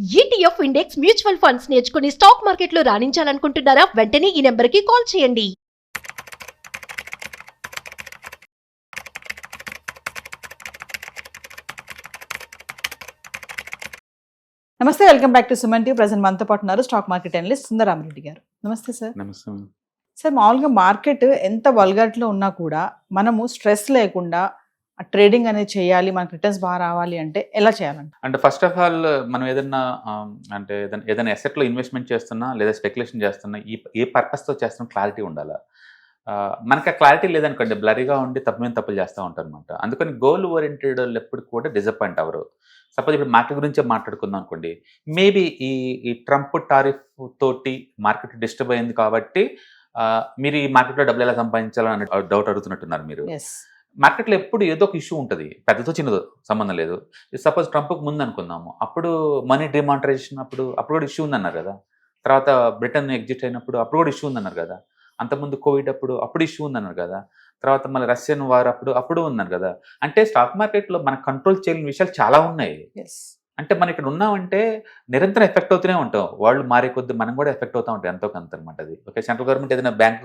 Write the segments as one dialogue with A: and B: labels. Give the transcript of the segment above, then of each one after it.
A: ETF index mutual funds నేర్చుకుని stock మార్కెట్లో రాణించాలనుకుంటున్నారా? వెంటనే ఈ నెంబర్కి కాల్ చేయండి.
B: నమస్తే, welcome back to Suman TV. Present మనతో పాటు ఉన్నారు స్టాక్ మార్కెట్ అనలిస్ట్ సుందరామరెడ్డి గారు. నమస్తే సార్.
C: నమస్తే.
B: సార్, మామూలుగా మార్కెట్ ఎంత వల్గర్లో ఉన్నా కూడా మనము స్ట్రెస్ లేకుండా ట్రేడింగ్ అనేది చేయాలి, మనకు రిటర్న్స్ బాగా రావాలి అంటే ఎలా చేయాలంట?
C: అంటే ఫస్ట్ ఆఫ్ ఆల్ మనం ఏదన్నా అంటే ఏదైనా అసెట్లో ఇన్వెస్ట్మెంట్ చేస్తున్నా లేదా స్పెక్యులేషన్ చేస్తున్నా ఏ పర్పస్తో చేస్తున్నా క్లారిటీ ఉండాలి. మనకి ఆ క్లారిటీ లేదనుకోండి, బ్లరీగా ఉండి తప్పులు చేస్తూ ఉంటారు అనమాట. అందుకని గోల్ ఓరియంటెడ్ ఎప్పుడు కూడా డిసప్పాయింట్ అవ్వరు. సపోజ్ ఇప్పుడు మార్కెట్ గురించే మాట్లాడుకుందాం అనుకోండి, మేబీ ఈ ట్రంప్ టారిఫ్ తోటి మార్కెట్ డిస్టర్బ్ అయింది కాబట్టి మీరు ఈ మార్కెట్లో డబ్బులు ఎలా సంపాదించాలని డౌట్ అడుగుతున్నట్టున్నారు మీరు. మార్కెట్లో ఎప్పుడు ఏదో ఒక ఇష్యూ ఉంటుంది, పెద్దతో చిన్నదో సంబంధం లేదు. సపోజ్ ట్రంప్కి ముందు అనుకుందాము, అప్పుడు మనీ డిమానిటైజేషన్ అప్పుడు కూడా ఇష్యూ ఉందన్నారు కదా. తర్వాత బ్రిటన్ ఎగ్జిట్ అయినప్పుడు అప్పుడు కూడా ఇష్యూ ఉందన్నారు కదా. అంతకుముందు కోవిడ్ అప్పుడు ఇష్యూ ఉందన్నారు కదా. తర్వాత మళ్ళీ రష్యన్ వార్ అప్పుడు ఉందన్నారు కదా. అంటే స్టాక్ మార్కెట్లో మన కంట్రోల్ చేయలేని విషయాలు చాలా ఉన్నాయి. అంటే మనం ఇక్కడ ఉన్నామంటే నిరంతరం ఎఫెక్ట్ అవుతూనే ఉంటాం. వాళ్ళు మారే కొద్ది మనం కూడా ఎఫెక్ట్ అవుతూ ఉంటాం ఎంతో కొంత అనమాట. అది ఓకే. సెంట్రల్ గవర్నమెంట్ ఏదైనా బ్యాంక్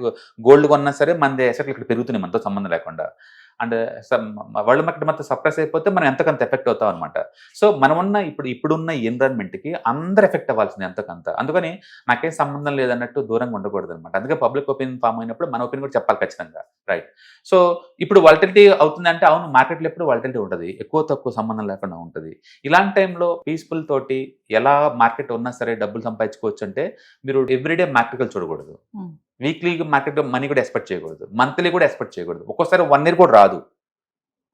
C: గోల్డ్ కొన్నా సరే మన ఎసెట్లు ఇక్కడ పెరుగుతున్నాయి మనతో సంబంధం లేకుండా. అండ్ వరల్డ్ మార్కెట్ మొత్తం సప్రెస్ అయిపోతే మనం ఎంతకంత ఎఫెక్ట్ అవుతాం అనమాట. సో మనం ఉన్న ఇప్పుడున్న ఎన్విరాన్మెంట్కి అందరు ఎఫెక్ట్ అవ్వాల్సింది ఎంతకంత. అందుకని నాకేం సంబంధం లేదన్నట్టు దూరంగా ఉండకూడదు అనమాట. అందుకే పబ్లిక్ ఒపీనియన్ ఫామ్ అయినప్పుడు మన ఒపీనియన్ కూడా చెప్పాలి ఖచ్చితంగా, రైట్. సో ఇప్పుడు వాలటిలిటీ అవుతుందంటే అవును, మార్కెట్లో ఎప్పుడు వాలటిలిటీ ఉంటుంది, ఎక్కువ తక్కువ సంబంధం లేకుండా ఉంటుంది. ఇలాంటి టైంలో పీస్ఫుల్ తోటి ఎలా మార్కెట్ ఉన్నా సరే డబ్బులు సంపాదించుకోవచ్చు అంటే మీరు ఎవ్రీడే మార్కెట్ చూడకూడదు, వీక్లీ మార్కెట్ మనీ కూడా ఎక్స్పెక్ట్ చేయకూడదు, మంత్లీ కూడా ఎక్స్పెక్ట్ చేయకూడదు, ఒక్కోసారి 1 year కూడా రాదు.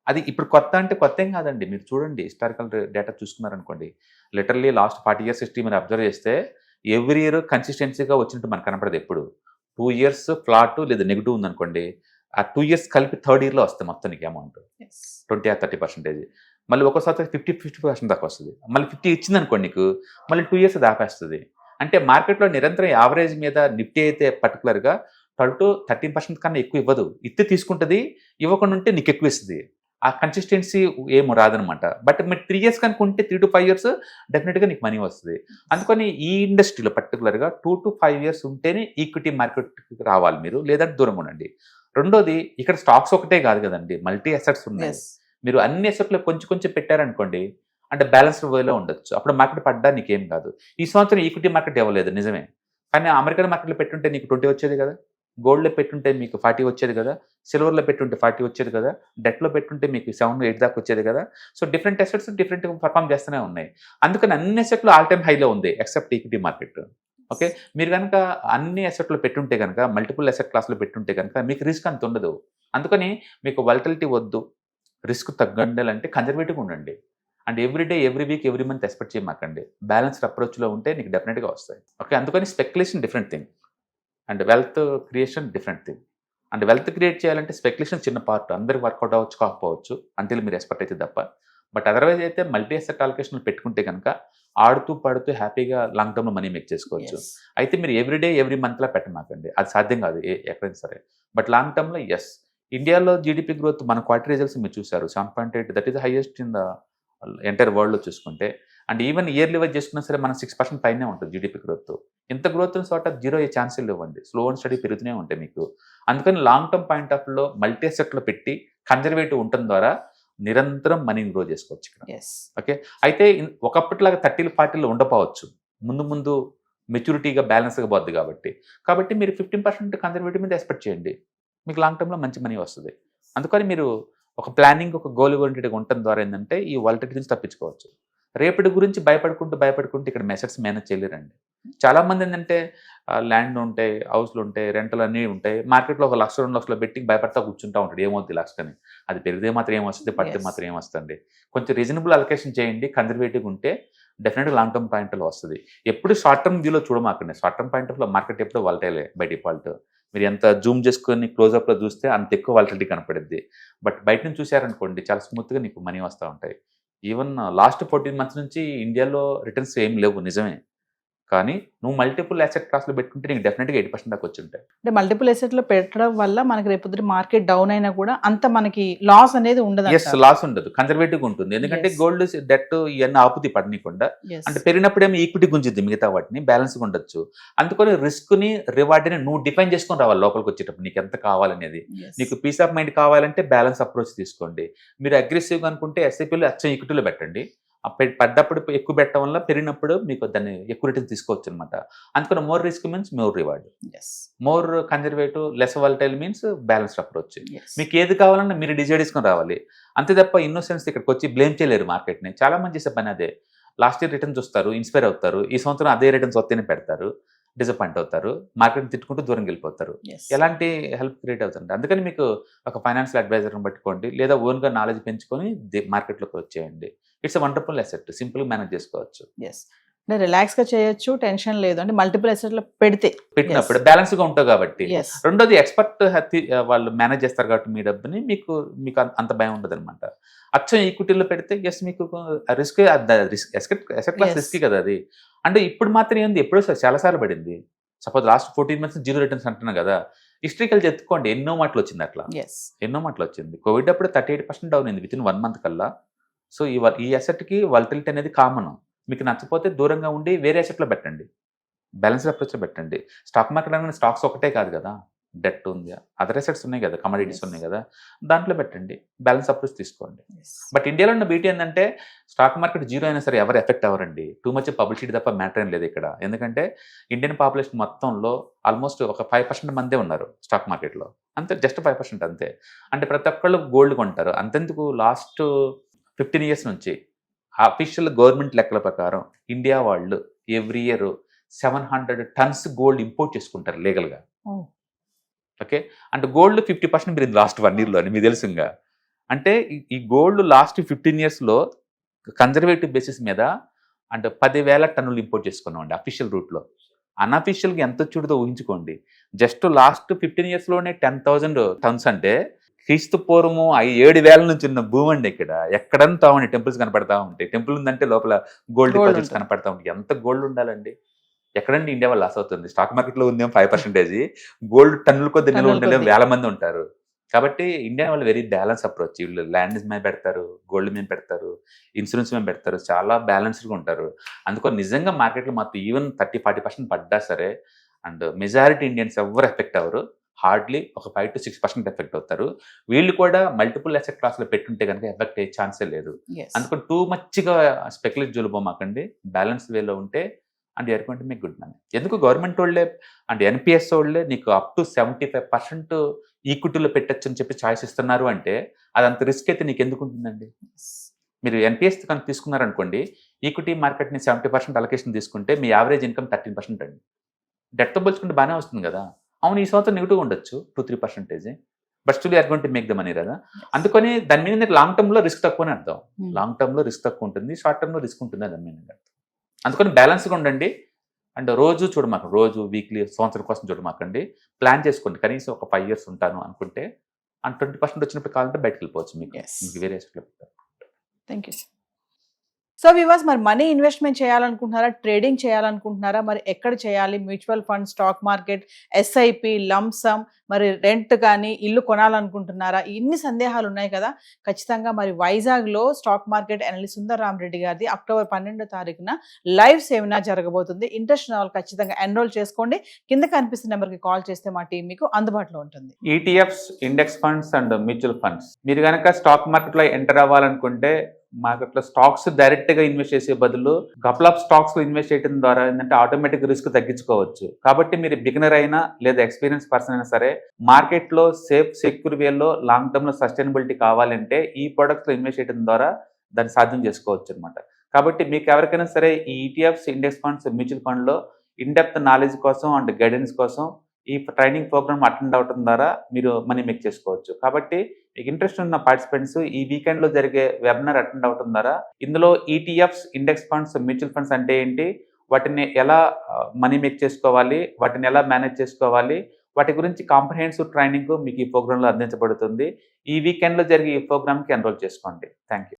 C: అది ఇప్పుడు కొత్త ఏం కాదండి. మీరు చూడండి, హిస్టారికల్ డేటా చూసుకున్నారనుకోండి, లిటరల్లీ లాస్ట్ 40 years హిస్టరీ మీరు అబ్జర్వ్ చేస్తే ఎవ్రీ ఇయర్ కన్సిస్టెన్సీగా వచ్చినట్టు మనకు కనపడదు. ఎప్పుడు 2 years ఫ్లాట్ లేదా నెగిటివ్ ఉందనుకోండి, ఆ 2 years కలిపి థర్డ్ ఇయర్లో వస్తాయి మొత్తానికి అమౌంట్ 20 or 30%. మళ్ళీ ఒక్కోసారి 50% దాకా వస్తుంది. మళ్ళీ 50 ఇచ్చింది అనుకోండి నీకు, మళ్ళీ 2 years దాపేస్తుంది. అంటే మార్కెట్లో నిరంతరం యావరేజ్ మీద నిఫ్టీ అయితే పర్టికులర్గా 12 to 13% కన్నా ఎక్కువ ఇవ్వదు. తీసుకుంటుంది, ఇవ్వకుండా ఉంటే నీకు ఎక్కువ ఇస్తుంది. ఆ కన్సిస్టెన్సీ ఏమో రాదనమాట. బట్ మీరు 3 years కనుకుంటే 3 to 5 years డెఫినెట్గా నీకు మనీ వస్తుంది. అందుకని ఈ ఇండస్ట్రీలో పర్టికులర్గా 2 to 5 years ఉంటేనే ఈక్విటీ మార్కెట్కి రావాలి మీరు, లేదంటే దూరంగా ఉండండి. రెండోది, ఇక్కడ స్టాక్స్ ఒకటే కాదు కదండి, మల్టీ అసెట్స్ ఉన్నాయి. మీరు అన్ని అసెట్లో కొంచెం పెట్టారనుకోండి, అంటే బ్యాలెన్స్డ్ వేలో ఉండొచ్చు. అప్పుడు మార్కెట్ పడ్డా నీకేం కాదు. ఈ సంవత్సరం ఈక్విటీ మార్కెట్ ఇవ్వలేదు నిజమే, కానీ అమెరికన్ మార్కెట్లో పెట్టుంటే నీకు 20 వచ్చేది కదా, గోల్డ్లో పెట్టుంటే మీకు 40 వచ్చేది కదా, సిల్వర్లో పెట్టుంటే 40 వచ్చేది కదా, డెట్లో పెట్టుంటే మీకు 7-8 దాకా వచ్చేది కదా. So different assets different perform చేస్తూనే ఉన్నాయి. అందుకని అన్ని అసెట్లు ఆల్ టైమ్ హైలో ఉంది ఎక్సెప్ట్ ఈక్విటీ మార్కెట్. ఓకే, మీరు కనుక అన్ని అసెట్లో పెట్టుంటే కనుక, మల్టిపుల్ అసెట్ క్లాస్లో పెట్టుంటే కనుక మీకు రిస్క్ అంత ఉండదు. అందుకని మీకు వాలటిలిటీ వద్దు, రిస్క్ తగ్గండాలంటే కన్జర్వేటివ్గా ఉండండి. And every day, every week, every month expect చేయమాకండి. బ్యాలెన్స్డ్ అప్రోచ్లో ఉంటే నీకు డెఫినెట్గా వస్తాయి. ఓకే, అందుకని speculation different thing and wealth creation different thing. And wealth create చేయాలంటే స్పెక్యులేషన్ చిన్న పార్ట్, అందరికి వర్కౌట్ అవ్వచ్చు కాకపోవచ్చు అంటిల్ మీరు ఎక్స్పెక్ట్ అయితే తప్ప. బట్ అదర్వైజ్ అయితే మల్టీ అసెట్ అలొకేషన్ పెట్టుకుంటే కనుక ఆడుతూ పాడుతూ హ్యాపీగా లాంగ్ టర్మ్లో మనీ మేక్ చేసుకోవచ్చు. అయితే మీరు ఎవ్రీ డే, ఎవ్రీ మంత్లా పెట్టమాకండి, అది సాధ్యం కాదు ఎక్కడైనా సరే. బట్ లాంగ్ టర్మ్లో ఎస్. ఇండియాలో జీడిపి గ్రోత్ మన క్వార్టర్ రిజల్ట్స్ మీరు చూసారు, 7.8, that is the highest in the entire వరల్డ్లో చూసుకుంటే. అండ్ ఈవెన్ ఇయర్లీ వైజ్ చేసుకున్నా సరే మనం 6% పైనే ఉంటుంది జీడిపి గ్రోత్. ఇంత గ్రోత్ సార్ట్ ఆఫ్ జీరో అయ్యే ఛాన్సెస్ ఇవ్వండి, స్లో అండ్ స్టడీ పెరుగుతూనే ఉంటాయి మీకు. అందుకని లాంగ్ టర్మ్ పాయింట్ ఆఫ్ వ్యూలో మల్టీ అసెట్లో పెట్టి కన్జర్వేటివ్ ఉండటం ద్వారా నిరంతరం మనీని గ్రో చేసుకోవచ్చు ఇక్కడ. ఓకే, అయితే ఒకప్పటిలాగా 30-40 ఉండకపోవచ్చు, ముందు మెచ్యూరిటీగా బ్యాలెన్స్గా పోద్ది కాబట్టి మీరు 15% కన్జర్వేటివ్ మీద ఎక్స్పెక్ట్ చేయండి, మీకు లాంగ్ టర్మ్లో మంచి మనీ వస్తుంది. అందుకని మీరు ఒక ప్లానింగ్, ఒక గోల్ ఓరియంటెడ్గా ఉండటం ద్వారా ఏంటంటే ఈ వాలటిలిటీ నుంచి తప్పించుకోవచ్చు. రేపటి గురించి భయపడుకుంటూ ఇక్కడ మెసెట్స్ మేనేజ్ చేయలేరండి. చాలామంది ఏంటంటే ల్యాండ్ ఉంటాయి, హౌస్లు ఉంటాయి, రెంటలు అన్నీ ఉంటాయి, మార్కెట్లో 1 లక్ష 2 లక్షలు పెట్టి భయపడతా కూర్చుంటా ఉంటాడు, ఏమవుతుంది లక్షని. అది పెరిగితే మాత్రం ఏమొస్తుంది, పడితే మాత్రం ఏమొస్తుంది. కొంచెం రీజనబుల్ అలొకేషన్ చేయండి, కన్జర్వేటివ్గా ఉంటే డెఫినెట్గా లాంగ్ టర్మ్ పాయింట్లో వస్తుంది. ఎప్పుడు షార్ట్ టర్మ్ వ్యూలో చూడమాకండి. షార్ట్ టర్మ్ పాయింట్ ఆఫ్లో మార్కెట్ ఎప్పుడు వాలటైలే బై డిఫాల్ట్. మీరు ఎంత జూమ్ చేసుకొని క్లోజ్అప్లో చూస్తే అంత ఎక్కువ వాలటిలిటీ కనపడుద్ది. బట్ బయట నుంచి చూసారనుకోండి చాలా స్మూత్గా నీకు మనీ వస్తూ ఉంటాయి. ఈవెన్ లాస్ట్ 14 months నుంచి ఇండియాలో రిటర్న్స్ ఏం లేవు నిజమే, కానీ నువ్వు మల్టిపుల్ అసెట్ క్లాస్లో పెట్టుకుంటే నీకు డెఫినెట్గా 80% దాకా వచ్చి ఉంటాయి.
B: అంటే మల్టిపుల్ ఎసెట్ లో పెట్టడం వల్ల మనకి రేపు మార్కెట్ డౌన్ అయినా కూడా అంత మనకి లాస్ అనేది ఉండదు.
C: ఎస్, లాస్ ఉండదు, కన్జర్వేటివ్గా ఉంటుంది. ఎందుకంటే
B: Yes.
C: గోల్డ్ డెట్ ఇవన్నీ ఆపుతి పడనీయకుండా, అంటే పెరిగినప్పుడేమో ఈక్విటీ గుంజుద్ది, మిగతా వాటిని బ్యాలెన్స్గా ఉండొచ్చు. అందుకని రిస్క్ని రివార్డ్ని నువ్వు డిఫైన్ చేసుకొని రావాలి లోపలికి వచ్చేటప్పుడు, నీకు ఎంత కావాలనేది. నీకు పీస్ ఆఫ్ మైండ్ కావాలంటే బ్యాలెన్స్ అప్రోచ్ తీసుకోండి. మీరు అగ్రెసివ్గా అనుకుంటే ఎస్ఐపీలో అచ్చం ఈక్విటీలో పెట్టండి. పడ్డప్పుడు ఎక్కువ పెట్టడం వల్ల పెరిగినప్పుడు మీకు దాన్ని ఎక్కువ రిటర్న్ తీసుకోవచ్చు అనమాట. అందుకని more risk means more reward, more conservative less volatile means balanced approach. మీకు ఏది కావాలన్నా మీరు డిసైడ్ చేసుకొని రావాలి. అంతే తప్ప ఇన్నోసెన్స్ ఇక్కడికి వచ్చి బ్లేమ్ చేయలేరు మార్కెట్ని. చాలా మంది చేసే పని అదే. లాస్ట్ ఇయర్ రిటర్న్స్ చూస్తారు, ఇన్స్పైర్ అవుతారు, ఈ సంవత్సరం అదే రిటర్న్స్ వస్తేనే పెడతారు, డిసప్పాయింట్ అవుతారు, మార్కెట్ తిట్టుకుంటూ దూరం వెళ్ళిపోతారు. ఎలాంటి హెల్ప్ క్రియేట్ అవుతుంది. అందుకని మీకు ఒక ఫైనాన్షియల్ అడ్వైజర్ని పట్టుకోండి, లేదా ఓన్గా నాలెడ్జ్ పెంచుకొని మార్కెట్లోకి వచ్చేయండి. ఇట్స్ అ వండర్ఫుల్ అసెట్, సింపుల్గా మేనేజ్ చేసుకోవచ్చు.
B: అంటే రిలాక్స్ గా చేయొచ్చు, టెన్షన్ లేదు. అంటే మల్టిపుల్ అసెట్ లో
C: పెట్టినప్పుడు బ్యాలెన్స్ గా ఉంటావు కాబట్టి. రెండోది ఎక్స్పర్ట్ వాళ్ళు మేనేజ్ చేస్తారు కాబట్టి మీ డబ్బుని, మీకు అంత భయం ఉండదు అనమాట. అచ్చం ఈక్విటీలో పెడితే ఎస్ మీకు రిస్క్, అసెట్ క్లాస్ రిస్క్ కదా అది. అంటే ఇప్పుడు మాత్రం ఏంది, ఎప్పుడో చాలాసార్లు పడింది. Suppose last 14 months zero returns అంటున్నా కదా, హిస్టరికల్ చెప్పుకోండి, ఎన్నో మాటలు వచ్చింది అట్లా, ఎన్నో మాటలు వచ్చింది. కోవిడ్ అప్పుడు 38% డౌన్ అయింది వితిన్ 1 month కల్లా. సో ఈ అసెట్కి వాలటిలిటీ అనేది కామన్. మీకు నచ్చపోతే దూరంగా ఉండి వేరే అసెట్లో పెట్టండి, బ్యాలెన్స్డ్ అప్రోచ్లో పెట్టండి. స్టాక్ మార్కెట్ అనేది స్టాక్స్ ఒకటే కాదు కదా, డెట్ ఉంది, అదర్ అసెట్స్ ఉన్నాయి కదా, కమోడిటీస్ ఉన్నాయి కదా, దాంట్లో పెట్టండి, బ్యాలెన్స్ అప్రోచ్ తీసుకోండి. బట్ ఇండియాలో ఉన్న బ్యూటీ ఏంటంటే స్టాక్ మార్కెట్ జీరో అయినా సరే ఎవరు ఎఫెక్ట్ అవ్వరండి. టూ మచ్ పబ్లిసిటీ తప్ప మ్యాటర్ ఏం లేదు ఇక్కడ. ఎందుకంటే ఇండియన్ పాపులేషన్ మొత్తంలో ఆల్మోస్ట్ ఒక 5% మందే ఉన్నారు స్టాక్ మార్కెట్లో, అంతే, జస్ట్ 5% అంతే. అంటే ప్రతి ఒక్కళ్ళు గోల్డ్ కొంటారు. అంతెందుకు లాస్ట్ 15 years నుంచి అఫీషియల్ గవర్నమెంట్ లెక్కల ప్రకారం ఇండియా వాళ్ళు every year 700 tons gold import చేసుకుంటారు లీగల్గా. ఓకే, అంటే గోల్డ్ 50% పెరిగింది లాస్ట్ 1 year అని మీకు తెలుసుగా. అంటే ఈ గోల్డ్ లాస్ట్ 15 yearsలో కన్జర్వేటివ్ బేసిస్ మీద అంటే 10,000 tons ఇంపోర్ట్ చేసుకున్నామండి అఫీషియల్ రూట్లో. అన్అఫీషియల్గా ఎంత వచ్చుడుతో ఊహించుకోండి. జస్ట్ లాస్ట్ 15 yearsలోనే 10,000 tons అంటే క్రీస్తు పూర్వము 7,000 నుంచి ఉన్న భూమి అండి. ఇక్కడ ఎక్కడంతా టెంపుల్స్ కనపడతా ఉంటాయి. టెంపుల్ ఉందంటే లోపల గోల్డ్ డిపాజిట్స్ కనపడతా ఉంటాయి. ఎంత గోల్డ్ ఉండాలండి, ఎక్కడండి ఇండియా వాళ్ళు లాస్ అవుతుంది. స్టాక్ మార్కెట్లో ఉందేమో 5%, గోల్డ్ టన్నుల కొద్ది నిల్వ ఉండలేము, 1000 మంది ఉంటారు. కాబట్టి ఇండియా వాళ్ళు వెరీ బ్యాలెన్స్ అప్రోచ్. వీళ్ళు ల్యాండ్ మీద పెడతారు, గోల్డ్ మీద పెడతారు, ఇన్సూరెన్స్ మీద పెడతారు, చాలా బ్యాలెన్స్డ్గా ఉంటారు. అందుకని నిజంగా మార్కెట్లో మొత్తం ఈవెన్ 30-40% పడ్డా సరే, అండ్ మెజారిటీ ఇండియన్స్ ఎవరు ఎఫెక్ట్ అవ్వరు. హార్డ్లీ ఒక 5 to 6% ఎఫెక్ట్ అవుతారు. వీళ్ళు కూడా మల్టిపుల్ అసెట్ క్లాస్లో పెట్టుంటే కనుక ఎఫెక్ట్ అయ్యే ఛాన్సే లేదు. అందుకని టూ మచ్గా స్పెక్యులేట్ జోలిపోమాకండి, బ్యాలెన్స్ వేలో ఉంటే అండ్ ఎరుకుంటే మీకు గుడ్ మనీ. ఎందుకు గవర్నమెంట్ వాళ్ళే అండ్ ఎన్పిఎస్ వాళ్ళే నీకు అప్ టు 75% ఈక్విటీలో పెట్టచ్చు అని చెప్పి ఛాయిస్ ఇస్తున్నారు అంటే అది అంత రిస్క్ అయితే నీకు ఎందుకు ఉంటుందండి. మీరు ఎన్పిఎస్ కనుక తీసుకున్నారనుకోండి, ఈక్విటీ మార్కెట్ని 70% అలొకేషన్ తీసుకుంటే మీ యావరేజ్ ఇన్కమ్ 13% అండి. డెట్తో పోల్చుకుంటే బాగానే వస్తుంది కదా. అవును, ఈ సంవత్సరం నెగిటివ్గా ఉండొచ్చు 2-3%, but still you are going to make the money కదా. అందుకని దాని మీద లాంగ్ టర్మ్లో రిస్క్ తక్కువని అర్థం. లాంగ్ టర్మ్లో రిస్క్ తక్కువ ఉంటుంది, షార్ట్ టర్మ్లో రిస్క్ ఉంటుంది దాని మీద అర్థం. అందుకని బ్యాలెన్స్గా ఉండండి. అండ్ రోజు చూడమాకండి, రోజు వీక్లీ సంవత్సరం కోసం చూడమాకండి. ప్లాన్ చేసుకోండి, కనీసం ఒక 5 years ఉంటాను అనుకుంటే అండ్ 20% వచ్చినప్పుడు కావాలంటే బయటకు వెళ్ళిపోవచ్చు. మీకు వేరే
B: థ్యాంక్ యూ. సో వ్యూవర్స్, మరి మనీ ఇన్వెస్ట్మెంట్ చేయాలనుకుంటున్నారా, ట్రేడింగ్ చేయాలనుకుంటున్నారా, మరి ఎక్కడ చేయాలి, mutual fund, stock market, SIP, lump sum, మరి రెంట్ కానీ ఇల్లు కొనాలనుకుంటున్నారా, ఇన్ని సందేహాలు ఉన్నాయి కదా. ఖచ్చితంగా మరి వైజాగ్లో stock market analyst Sundar Rama Reddy గారిది October 12న లైవ్ సెమినార్ జరగబోతుంది. ఇంట్రెస్ట్ ఉన్న వాళ్ళు ఖచ్చితంగా ఎన్రోల్ చేసుకోండి. కింద కనిపిస్తున్న నెంబర్కి కాల్ చేస్తే మా టీం మీకు అందుబాటులో ఉంటుంది.
C: ETFs, index funds and mutual funds, మీరు కనుక స్టాక్ మార్కెట్లో ఎంటర్ అవ్వాలనుకుంటే మార్కెట్లో స్టాక్స్ డైరెక్ట్గా ఇన్వెస్ట్ చేసే బదులు కపుల్ ఆఫ్ స్టాక్స్ ఇన్వెస్ట్ చేయడం ద్వారా ఏంటంటే ఆటోమేటిక్ రిస్క్ తగ్గించుకోవచ్చు. కాబట్టి మీరు బిగినర్ అయినా లేదా ఎక్స్పీరియన్స్ పర్సన్ అయినా సరే మార్కెట్లో సేఫ్ సెక్యూర్ వేలో లాంగ్ టర్మ్లో సస్టైనబిలిటీ కావాలంటే ఈ ప్రొడక్ట్స్లో ఇన్వెస్ట్ చేయడం ద్వారా దాన్ని సాధ్యం చేసుకోవచ్చు అనమాట. కాబట్టి మీకు ఎవరికైనా సరే ఈ ఈటీఎఫ్స్, ఇండెక్స్ ఫండ్స్, మ్యూచువల్ ఫండ్లో ఇన్డెప్త్ నాలెడ్జ్ కోసం అండ్ గైడెన్స్ కోసం ఈ ట్రైనింగ్ ప్రోగ్రామ్ అటెండ్ అవడం ద్వారా మీరు మనీ మేక్ చేసుకోవచ్చు. కాబట్టి మీకు ఇంట్రెస్ట్ ఉన్న పార్టిసిపెంట్స్ ఈ వీకెండ్లో జరిగే వెబినార్ అటెండ్ అవడం ద్వారా ఇందులో ETFs, index funds, mutual funds అంటే ఏంటి, వాటిని ఎలా మనీ మేక్ చేసుకోవాలి, వాటిని ఎలా మేనేజ్ చేసుకోవాలి, వాటి గురించి కాంప్రహెన్సివ్ ట్రైనింగ్ మీకు ఈ ప్రోగ్రాంలో అందించబడుతుంది. ఈ వీకెండ్లో జరిగే ఈ ప్రోగ్రామ్కి ఎన్రోల్ చేసుకోండి. Thank you.